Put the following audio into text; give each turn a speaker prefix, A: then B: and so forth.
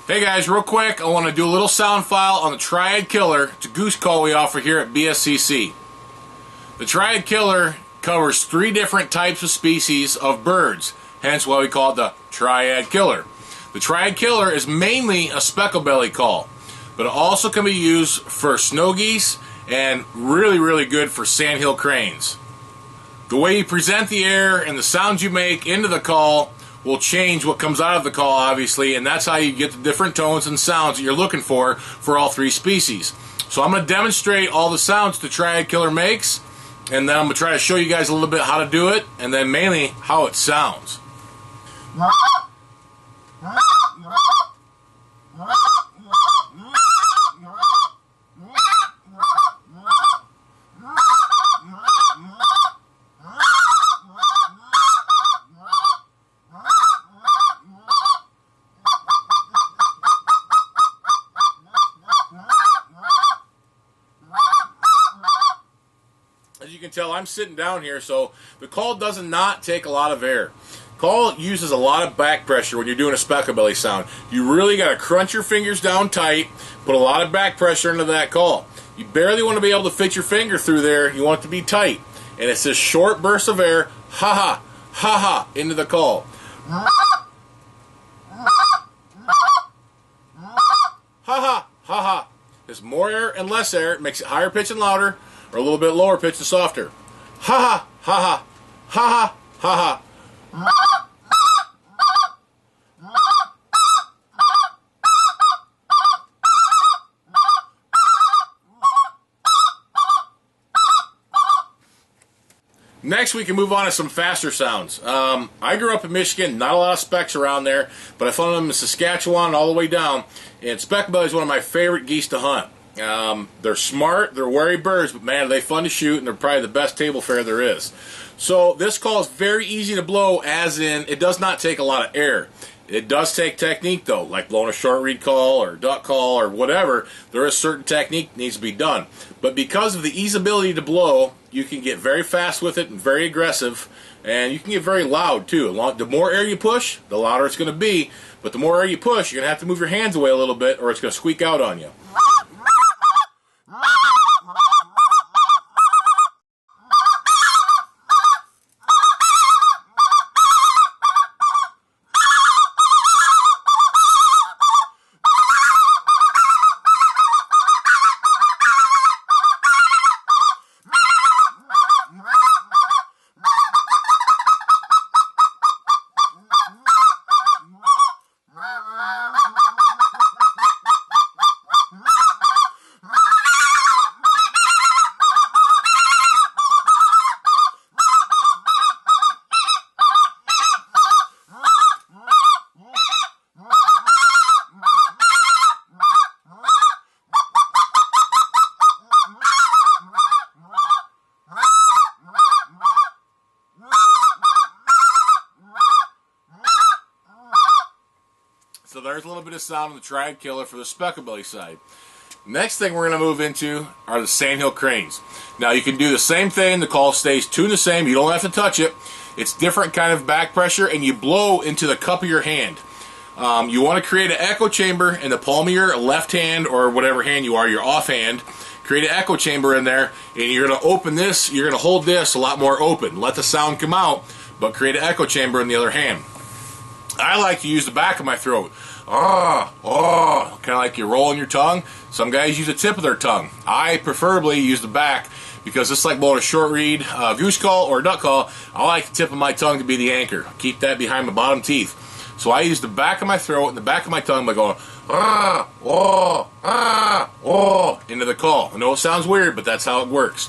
A: Hey guys, real quick, I want to do a little sound file on the Triad Killer. It's a goose call we offer here at BSCC. The Triad Killer covers 3 different types of species of birds, hence why we call it the Triad Killer. The Triad Killer is mainly a specklebelly call, but it also can be used for snow geese and really good for sandhill cranes. The way you present the air and the sounds you make into the call will change what comes out of the call, obviously, and that's how you get the different tones and sounds that you're looking for all 3 species. So I'm going to demonstrate all the sounds the Triad Killer makes, and then I'm going to try to show you guys a little bit how to do it, and then mainly how it sounds. As you can tell, I'm sitting down here, so the call does not take a lot of air. Call uses a lot of back pressure when you're doing a specklebelly sound. You really got to crunch your fingers down tight, put a lot of back pressure into that call. You barely want to be able to fit your finger through there. You want it to be tight. And it's this short burst of air, ha-ha, ha-ha, into the call. Ha-ha, ha-ha. There's more air and less air. It makes it higher pitch and louder, or a little bit lower pitch and softer. Ha-ha, ha-ha, ha-ha, ha-ha. Next, we can move on to some faster sounds. I grew up in Michigan, not a lot of specks around there, but I found them in Saskatchewan all the way down, and specklebelly is one of my favorite geese to hunt. They're smart, they're wary birds, but man, are they fun to shoot, and they're probably the best table fare there is. So this call is very easy to blow, as in it does not take a lot of air. It does take technique though, like blowing a short reed call or duck call or whatever. There is certain technique that needs to be done. But because of the easeability to blow, you can get very fast with it and very aggressive, and you can get very loud too. The more air you push, the louder it's going to be, but the more air you push, you're going to have to move your hands away a little bit or it's going to squeak out on you. So there's a little bit of sound on the Triad Killer for the specklebelly side. Next thing we're going to move into are the sandhill cranes. Now you can do the same thing. The call stays tuned the same. You don't have to touch it. It's different kind of back pressure, and you blow into the cup of your hand. You want to create an echo chamber in the palm of your left hand, or whatever hand you are, your offhand. Create an echo chamber in there, and you're going to open this. You're going to hold this a lot more open. Let the sound come out, but create an echo chamber in the other hand. I like to use the back of my throat. Kind of like you're rolling your tongue. Some guys use the tip of their tongue. I preferably use the back because it's like blowing a short reed, goose call, or duck call. I like the tip of my tongue to be the anchor. Keep that behind my bottom teeth. So I use the back of my throat and the back of my tongue by going into the call. I know it sounds weird, but that's how it works.